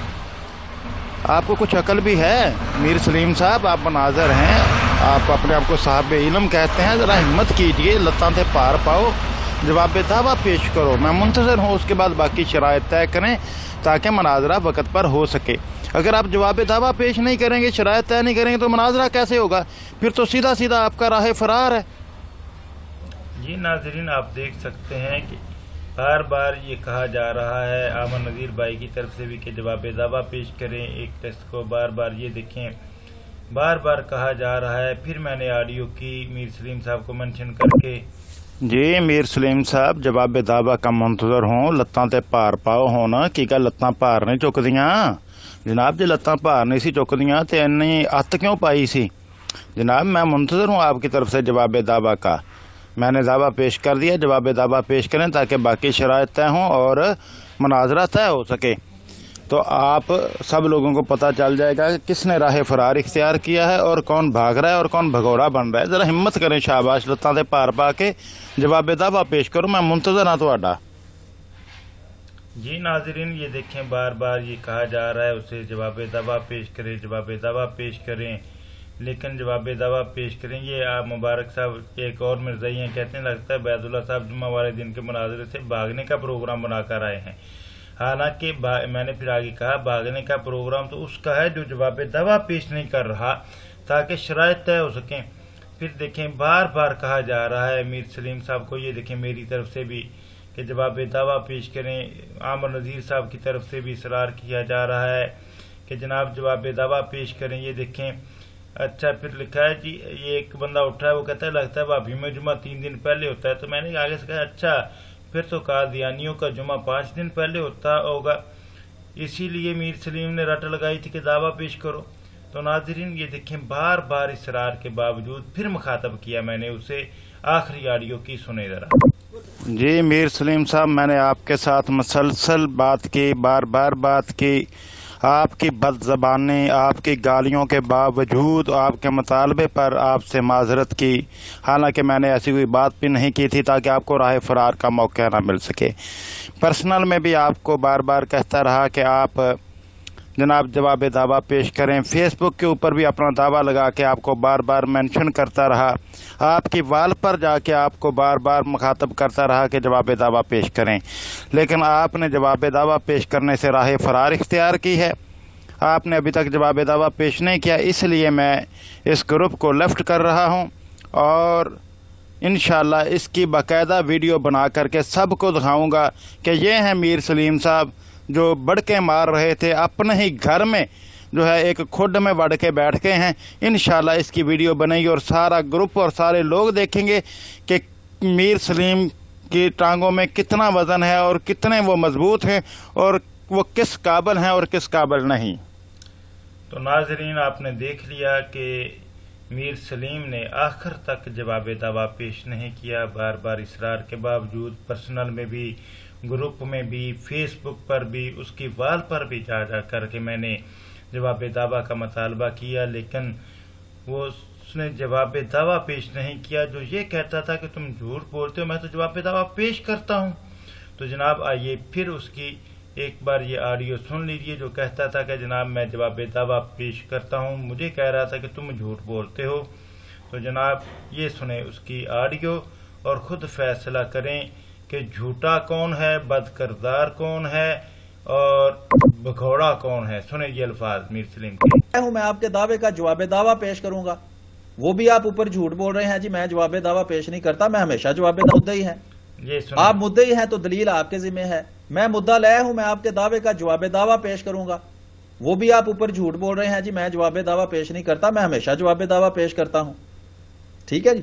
आपको कुछ अकल भी है मीर सलीम साहब? आप मुनाज़िर हैं, आप अपने आप को साहब इल्म कहते हैं, ज़रा हिम्मत कीजिए, लत्तां से पार पाओ, जवाब दावा पेश करो। मैं मुंतज़िर हूँ, उसके बाद बाकी शराइत तय करें ताकि मुनाजरा वक़्त पर हो सके। अगर आप जवाब दावा पेश नहीं करेंगे, शराइत तय नहीं करेंगे, तो मुनाजरा कैसे होगा? फिर तो सीधा सीधा आपका राह फरार है। जी नाज़रीन, आप देख सकते हैं कि बार बार ये कहा जा रहा है आमन नज़ीर भाई की तरफ से भी कि जवाब दावा पेश करें एक टेस्ट को। बार बार ये देखें, बार बार कहा जा रहा है। फिर मैंने ऑडियो की मीर सलीम साहब को मेंशन करके। जी मीर सलीम साहब, जवाब दावा का मुंतज़र हों, लत्तां ते भार पाओ होना की गल, लत्तां भार नहीं चुकदियां जनाब। जे लत्तां भार नहीं सी चुकदियां तो इन्नी अत क्यों पाई सी जनाब? मैं मुंतज़र हूँ आपकी तरफ से जवाब दावा का। मैंने दावा पेश कर दिया, जवाब दावा पेश करें ताकि बाकी शराइत तय हों और मुनाजरा तय हो सके। तो आप सब लोगों को पता चल जाएगा कि किसने राह फरार इख्तियार किया है और कौन भाग रहा है और कौन भगौड़ा बन रहा है। जरा हिम्मत करें, शाबाश, लत्तां ते भार पा के जवाब दावा पेश करो। मैं मुंतज़र हाँ तुहाडा। जी नाज़रीन, ये देखें, बार बार ये कहा जा रहा है उसे जवाब दावा पेश करें, जवाब दावा पेश करें, लेकिन जवाब दावा पेश करें। ये आप मुबारक साहब एक और मिर्ज़ाई हैं, कहते हैं लगता है बैदुल्ला साहब जुम्मा वाले दिन के मुनाजरे से भागने का प्रोग्राम बनाकर आए हैं। हालांकि मैंने फिर आगे कहा भागने का प्रोग्राम तो उसका है जो जवाब दावा पेश नहीं कर रहा ताकि शराइत तय हो सकें। फिर देखें, बार बार कहा जा रहा है मीर सलीम साहब को, ये देखें मेरी तरफ से भी कि जवाब दावा पेश करें। आमर नज़ीर साहब की तरफ से भी इसरार किया जा रहा है कि जनाब जवाब दावा पेश करें। ये देखें, अच्छा फिर लिखा है जी, ये एक बंदा उठा है, वो कहता है लगता है भाभी में जुमा 3 दिन पहले होता है। तो मैंने आगे से कहा अच्छा फिर तो कादियानियों का जुमा 5 दिन पहले होता होगा, इसीलिए मीर सलीम ने रट लगाई थी कि दावा पेश करो। तो नाज़रीन ये देखें, बार बार इसरार के बावजूद फिर मुखातब किया मैंने उसे। आखिरी ऑडियो की सुने जरा। जी मीर सलीम साहब, मैंने आपके साथ मसलसल बात की, बार बार बात की, आपकी बदज़बानी, आपकी गालियों के बावजूद आपके मुतालबे पर आपसे माजरत की। हालांकि मैंने ऐसी कोई बात भी नहीं की थी ताकि आपको राह फरार का मौका ना मिल सके। पर्सनल में भी आपको बार बार कहता रहा कि आप जनाब जवाब दावा पेश करें। फेसबुक के ऊपर भी अपना दावा लगा के आपको बार बार मेंशन करता रहा। आपकी वाल पर जाके आपको बार बार मुखातब करता रहा कि जवाब दावा पेश करें, लेकिन आपने जवाब दावा पेश करने से राह फरार इख्तियार की है। आपने अभी तक जवाब दावा पेश नहीं किया, इसलिए मैं इस ग्रुप को लेफ्ट कर रहा हूं और इंशाअल्लाह इसकी बाकायदा वीडियो बना करके सबको दिखाऊंगा कि ये हैं मीर सलीम साहब जो बड़के मार रहे थे अपने ही घर में, जो है एक खुड में बढ़ के बैठ के हैं। इंशाअल्लाह इसकी वीडियो बनेगी और सारा ग्रुप और सारे लोग देखेंगे कि मीर सलीम की टांगों में कितना वजन है और कितने वो मजबूत हैं और वो किस काबिल हैं और किस काबिल नहीं। तो नाजरीन आपने देख लिया कि मीर सलीम ने आखिर तक जवाब दावा पेश नहीं किया, बार बार इसरार के बावजूद। पर्सनल में भी, ग्रुप में भी, फेसबुक पर भी, उसकी वाल पर भी जा जा करके मैंने जवाब दावा का मुतालबा किया, लेकिन वो उसने जवाब दावा पेश नहीं किया। जो ये कहता था कि तुम झूठ बोलते हो, मैं तो जवाब दावा पेश करता हूँ। तो जनाब आइए फिर उसकी एक बार ये ऑडियो सुन लीजिए जो कहता था कि जनाब मैं जवाब दावा पेश करता हूँ, मुझे कह रहा था कि तुम झूठ बोलते हो। तो जनाब ये सुने उसकी ऑडियो और ख़ुद फैसला करें कि झूठा कौन है, बदकिरदार कौन है और भगौड़ा कौन है। सुने ये अल्फाज मीर सलीम के। मैं आपके दावे का जवाब दावा पेश करूंगा। وہ بھی آپ اوپر جھوٹ بول رہے ہیں جی میں جواب دعویٰ پیش نہیں کرتا، میں ہمیشہ جواب مدعی ہیں. آپ مدعی ہیں تو دلیل آپ کے ذمہ ہے. میں مدعا لے ہوں، میں آپ کے دعوے کا جواب دعویٰ پیش کروں گا. وہ بھی آپ اوپر جھوٹ بول رہے ہیں جی میں جواب دعویٰ پیش نہیں کرتا، میں ہمیشہ جواب دعویٰ پیش کرتا ہوں. ٹھیک ہے جی.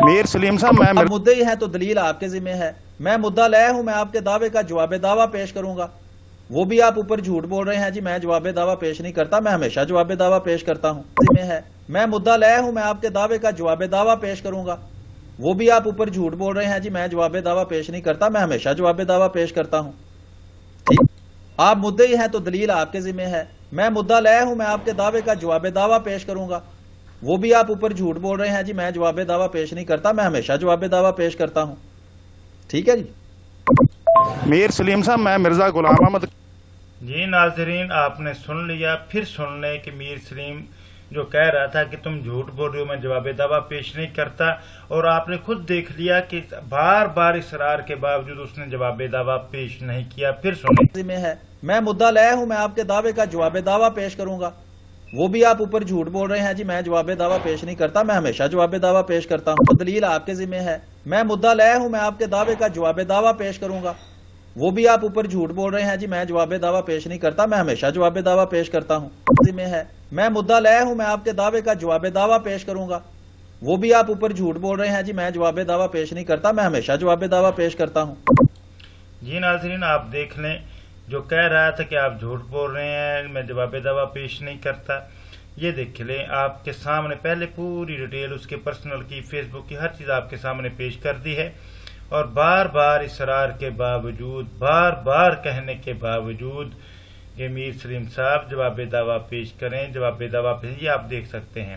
میر سلیم صاحب آپ مدعی ہیں تو دلیل آپ کے ذمہ ہے. میں مدعا لے ہوں، میں آپ کے دعوے کا جواب دعویٰ پیش کروں گا. وہ بھی آپ اوپر جھوٹ بول رہے ہیں جی میں جواب دعویٰ پیش نہیں کرتا، میں ہمیشہ جواب دعویٰ پیش کرتا ہوں. ذمہ ہے. میں مدعا لے ہوں، میں آپ کے دعوے کا جواب دعویٰ پیش کروں گا. وہ بھی آپ اوپر جھوٹ بول رہے ہیں جی میں جواب دعویٰ پیش نہیں کرتا، میں ہمیشہ جواب دعویٰ پیش کرتا ہوں. آپ مدعی ہیں تو دلیل آپ کے ذمہ ہے. میں مدعا لے ہوں، میں آپ کے دعوے کا جواب دعویٰ پیش کروں گا. وہ بھی آپ اوپر جھوٹ بول رہے ہیں جی میں جواب دعویٰ پیش نہیں کرتا، میں ہمیشہ جواب دعویٰ پیش کرتا ہوں. ٹھیک ہے جی. میر سلیم صاحب میں مرزا غلام احمد. جی ناظرین، آپ نے سن لیا، پھر سن لیں کہ میر سلیم جو کہہ رہا تھا کہ تم جھوٹ بول رہے ہو، میں جواب دعویٰ پیش نہیں کرتا، اور آپ نے خود دیکھ لیا کہ بار بار اصرار کے باوجود اس نے جواب دعویٰ پیش نہیں کیا. پھر سنیں. ہے. میں مدعا لے ہوں، میں آپ کے دعوے کا جواب دعویٰ پیش کروں گا. وہ بھی آپ اوپر جھوٹ بول رہے ہیں جی میں جواب دعویٰ پیش نہیں کرتا، میں ہمیشہ جواب دعویٰ پیش کرتا ہوں. دلیل آپ کے ذمہ ہے. میں مدعا لے ہوں، میں آپ کے دعوے کا جواب دعویٰ پیش کروں گا. وہ بھی آپ اوپر جھوٹ بول رہے ہیں جی میں جواب دعویٰ پیش نہیں کرتا، میں ہمیشہ جواب دعویٰ پیش کرتا ہوں. ذمہ ہے. میں مدعا لے ہوں، میں آپ کے دعوے کا جواب دعویٰ پیش کروں گا. وہ بھی آپ اوپر جھوٹ بول رہے ہیں جی میں جواب دعویٰ پیش نہیں کرتا، میں ہمیشہ جواب دعویٰ پیش کرتا ہوں. جی ناظرین، آپ دیکھ لیں، جو کہہ رہا تھا کہ آپ جھوٹ بول رہے ہیں میں جواب دعویٰ پیش نہیں کرتا، یہ دیکھ لیں آپ کے سامنے پہلے پوری ڈیٹیل اس کے پرسنل کی، فیس بک کی، ہر چیز آپ کے سامنے پیش کر دی ہے. اور بار بار اصرار کے باوجود، بار بار کہنے کے باوجود کہ میر سلیم صاحب جواب دعویٰ پیش کریں، جواب دعویٰ پیش، یہ آپ دیکھ سکتے ہیں،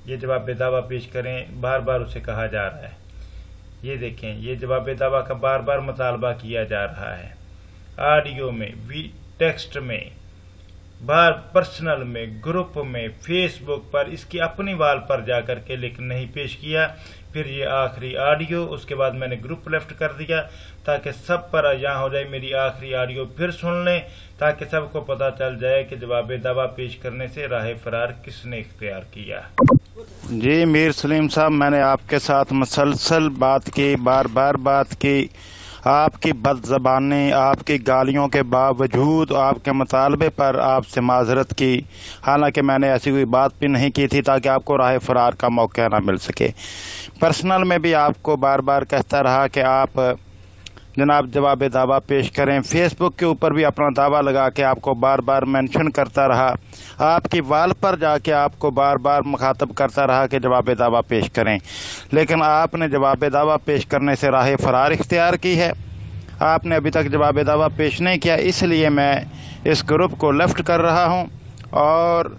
یہ جواب دعویٰ پیش کریں، بار بار اسے کہا جا رہا ہے. یہ دیکھیں، یہ جواب دعویٰ کا بار بار مطالبہ کیا جا رہا ہے، آڈیو میں، ٹیکسٹ میں، بار پرسنل میں، گروپ میں، فیس بک پر، اس کی اپنی وال پر جا کر کے، لیکن نہیں پیش کیا. پھر یہ آخری آڈیو، اس کے بعد میں نے گروپ لیفٹ کر دیا تاکہ سب پر یہاں ہو جائے. میری آخری آڈیو پھر سن لیں تاکہ سب کو پتہ چل جائے کہ جواب دعویٰ پیش کرنے سے راہ فرار کس نے اختیار کیا. جی میر سلیم صاحب، میں نے آپ کے ساتھ مسلسل بات کی، بار بار بات کی. آپ کی بد زبانی، آپ کی گالیوں کے باوجود آپ کے مطالبے پر آپ سے معذرت کی، حالانکہ میں نے ایسی کوئی بات بھی نہیں کی تھی تاکہ آپ کو راہ فرار کا موقع نہ مل سکے. پرسنل میں بھی آپ کو بار بار کہتا رہا کہ آپ جناب جواب دعویٰ پیش کریں. فیس بک کے اوپر بھی اپنا دعویٰ لگا کے آپ کو بار بار مینشن کرتا رہا. آپ کی وال پر جا کے آپ کو بار بار مخاطب کرتا رہا کہ جواب دعویٰ پیش کریں، لیکن آپ نے جواب دعویٰ پیش کرنے سے راہ فرار اختیار کی ہے. آپ نے ابھی تک جواب دعویٰ پیش نہیں کیا، اس لیے میں اس گروپ کو لیفٹ کر رہا ہوں، اور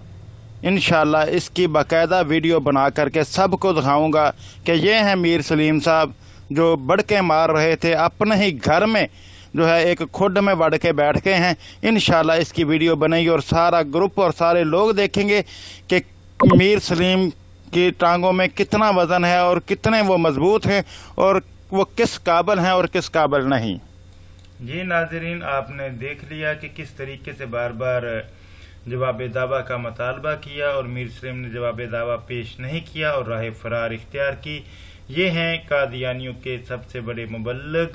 انشاءاللہ اس کی باقاعدہ ویڈیو بنا کر کے سب کو دکھاؤں گا کہ یہ ہیں میر سلیم صاحب جو بڑکے مار رہے تھے اپنے ہی گھر میں، جو ہے ایک کھڈ میں وڑ کے بیٹھ کے ہیں. انشاءاللہ اس کی ویڈیو بنے گی اور سارا گروپ اور سارے لوگ دیکھیں گے کہ میر سلیم کی ٹانگوں میں کتنا وزن ہے اور کتنے وہ مضبوط ہیں اور وہ کس قابل ہیں اور کس قابل نہیں. جی ناظرین، آپ نے دیکھ لیا کہ کس طریقے سے بار بار جواب دعویٰ کا مطالبہ کیا اور میر سلیم نے جواب دعویٰ پیش نہیں کیا اور راہ فرار اختیار کی. یہ ہیں قادیانیوں کے سب سے بڑے مبلغ،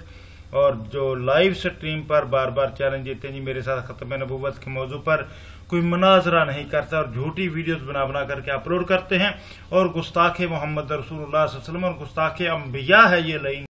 اور جو لائیو سٹریم پر بار بار چیلنج دیتے ہیں جی میرے ساتھ ختم نبوت کے موضوع پر کوئی مناظرہ نہیں کرتا اور جھوٹی ویڈیوز بنا کر کے اپلوڈ کرتے ہیں، اور گستاخ محمد رسول اللہ صلی اللہ علیہ وسلم اور گستاخ انبیاء ہے یہ لائن.